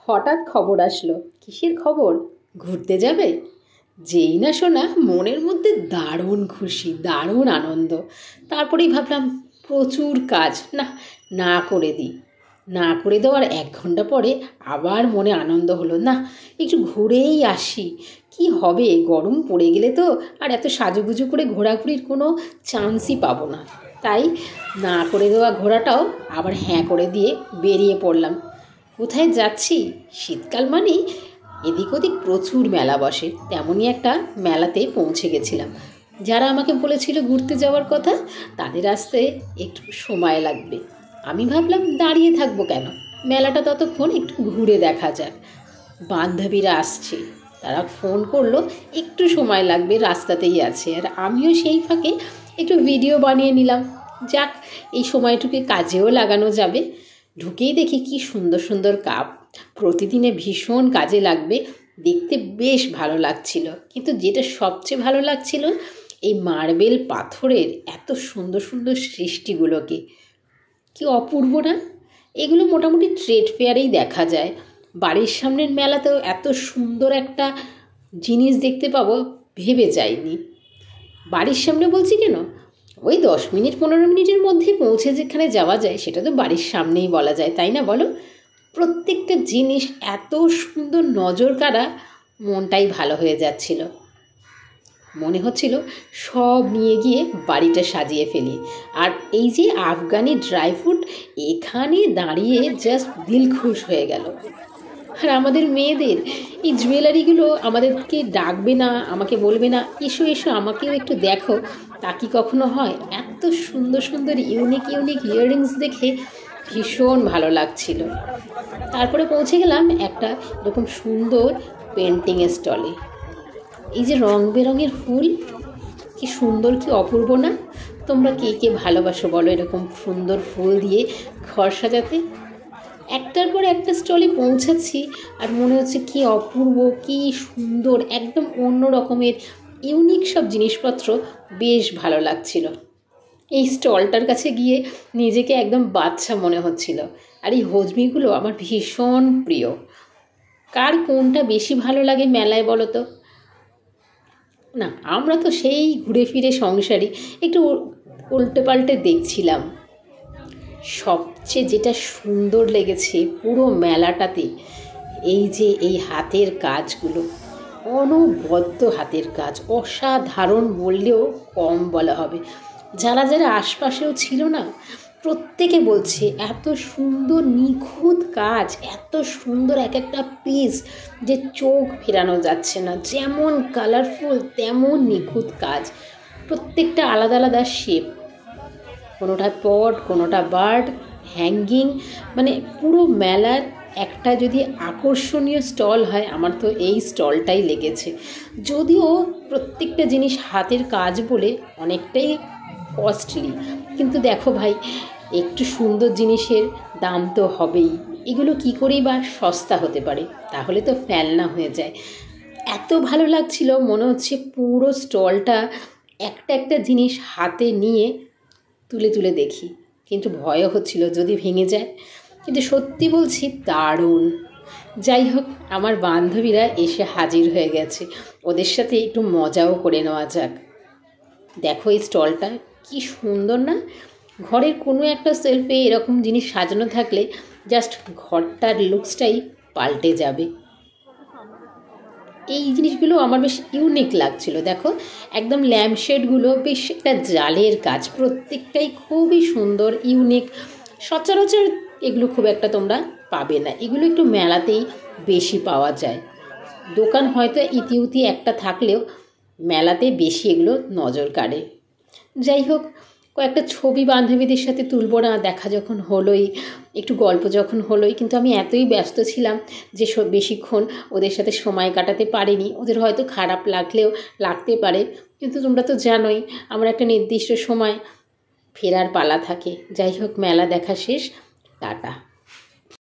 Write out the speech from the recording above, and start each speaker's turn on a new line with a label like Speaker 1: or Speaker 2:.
Speaker 1: হঠাৎ খবর আসলো। কিসের খবর? ঘুরতে যাবে। যেই না শোনা মনের মধ্যে দারুণ খুশি, দারুণ আনন্দ। তারপরেই ভাবলাম প্রচুর কাজ, না করে দিই। না করে দেওয়ার 1 ঘন্টা পরে আবার মনে আনন্দ হলো, না একটু ঘুরেই আসি। কি হবে, গরম পড়ে গেলে তো আর এত সাজুগুজু করে ঘোরাঘুরির কোনো চান্সই পাবো না। তাই না করে দেওয়া ঘোরাটাও আবার হ্যাঁ করে দিয়ে বেরিয়ে পড়লাম। কোথায় যাচ্ছি? শীতকাল মানেই এদিক ওদিক প্রচুর মেলা বসে, তেমনই একটা মেলাতে পৌঁছে গেছিলাম। যারা আমাকে বলেছিল ঘুরতে যাওয়ার কথা, তাদের আসতে একটু সময় লাগবে। আমি ভাবলাম দাঁড়িয়ে থাকবো কেন, মেলাটা ততক্ষণ একটু ঘুরে দেখা যাক। বান্ধবীরা আসছে, তারা ফোন করলো একটু সময় লাগবে, রাস্তাতেই আছে। আর আমিও সেই ফাঁকে একটু ভিডিও বানিয়ে নিলাম। যাক, এই সময়টুকু কাজেও লাগানো যাবে। ঢুকেই দেখি কি সুন্দর সুন্দর কাপ, প্রতিদিনে ভীষণ কাজে লাগবে। দেখতে বেশ ভালো লাগছিল, কিন্তু যেটা সবচেয়ে ভালো লাগছিল এই মার্বেল পাথরের এত সুন্দর সুন্দর সৃষ্টিগুলোকে। কি অপূর্ব না? এগুলো মোটামুটি ট্রেড ফেয়ারেই দেখা যায়। বাড়ির সামনের মেলাতেও এত সুন্দর একটা জিনিস দেখতে পাবো ভেবে যাইনি। বাড়ির সামনে বলছি কেন, ওই 10 মিনিট 15 মিনিটের মধ্যে পৌঁছে যেখানে যাওয়া যায় সেটা তো বাড়ির সামনেই বলা যায়, তাই না বলো? প্রত্যেকটা জিনিস এত সুন্দর নজর কাড়া, মনটাই ভালো হয়ে যাচ্ছিল। মনে হচ্ছিল সব নিয়ে গিয়ে বাড়িটা সাজিয়ে ফেলি। আর এই যে আফগানি ড্রাই ফ্রুট, এখানে দাঁড়িয়ে জাস্ট দিল খুশ হয়ে গেল। আর আমাদের মেয়েদের এই জুয়েলারিগুলো আমাদেরকে ডাকবে না, আমাকে বলবে না এসো এসো আমাকেও একটু দেখো, তা কি কখনো হয়? এত সুন্দর সুন্দর ইউনিক ইউনিক ইয়াররিংস দেখে ভীষণ ভালো লাগছিল। তারপরে পৌঁছে গেলাম একটা এরকম সুন্দর পেন্টিংয়ের স্টলে। এই যে রং বেরঙের ফুল, কি সুন্দর, কি অপূর্ব না? তোমরা কে কে ভালোবাসো বলো এরকম সুন্দর ফুল দিয়ে ঘর সাজাতে? একটার পর একটা স্টলে পৌঁছাচ্ছি আর মনে হচ্ছে কি অপূর্ব, কি সুন্দর, একদম অন্য রকমের ইউনিক সব জিনিসপত্র। বেশ ভালো লাগছিল। এই স্টলটার কাছে গিয়ে নিজেকে একদম বাচ্চা মনে হচ্ছিল। আর এই হজমিগুলো আমার ভীষণ প্রিয়। কার কোনটা বেশি ভালো লাগে মেলায় বলো তো? না, আমরা তো সেই ঘুরে ফিরে সংসারী, একটু উল্টে পাল্টে দেখছিলাম। সবচেয়ে যেটা সুন্দর লেগেছে পুরো মেলাটাতে, এই যে এই হাতের কাজগুলো, অনবদ্য হাতের কাজ, অসাধারণ বললেও কম বলা হবে। যারা যারা আশপাশেও ছিল না, প্রত্যেকে বলছে এত সুন্দর নিখুঁত কাজ, এত সুন্দর এক একটা পিস যে চোখ ফেরানো যাচ্ছে না। যেমন কালারফুল তেমন নিখুঁত কাজ, প্রত্যেকটা আলাদা আলাদা শেপ, কোনোটা পট, কোনোটা বার্ড, হ্যাঙ্গিং। মানে পুরো মেলার একটা যদি আকর্ষণীয় স্টল হয়, আমার তো এই স্টলটাই লেগেছে। যদিও প্রত্যেকটা জিনিস হাতের কাজ বলে অনেকটাই কস্টলি, কিন্তু দেখো ভাই, একটু সুন্দর জিনিসের দাম তো হবেই। এগুলো কী করেই বা সস্তা হতে পারে? তাহলে তো ফেলনা হয়ে যায়। এত ভালো লাগছিল, মনে হচ্ছে পুরো স্টলটা একটা একটা জিনিস হাতে নিয়ে তুলে তুলে দেখি, কিন্তু ভয়ও হচ্ছিল যদি ভেঙে যায়। কিন্তু সত্যি বলছি দারুণ। যাই হোক, আমার বান্ধবীরা এসে হাজির হয়ে গেছে, ওদের সাথে একটু মজাও করে নেওয়া যাক। দেখো এই স্টলটা কি সুন্দর না? ঘরের কোনো একটা সেলফে এরকম জিনিস সাজানো থাকলে জাস্ট ঘরটার লুকসটাই পাল্টে যাবে। এই জিনিসগুলো আমার বেশ ইউনিক লাগছিল। দেখো একদম ল্যাম্পশেডগুলো বেশ একটা জালের কাজ, প্রত্যেকটাই খুবই সুন্দর, ইউনিক। সচরাচর এগুলো খুব একটা তোমরা পাবে না, এগুলো একটু মেলাতেই বেশি পাওয়া যায়। দোকান হয়তো ইতিউতি একটা থাকলেও মেলাতে বেশি এগুলো নজর কাড়ে। যাই হোক, কয়েকটা ছবি বান্ধবীদের সাথে তুলবো না, দেখা যখন হলোই, একটু গল্প যখন হলোই, কিন্তু আমি এতই ব্যস্ত ছিলাম যে বেশিক্ষণ ওদের সাথে সময় কাটাতে পারিনি। ওদের হয়তো খারাপ লাগতে পারে, কিন্তু তোমরা তো জানোই আমার একটা নির্দিষ্ট সময় ফেরার পালা থাকে। যাই হোক, মেলা দেখা শেষ, টাটা।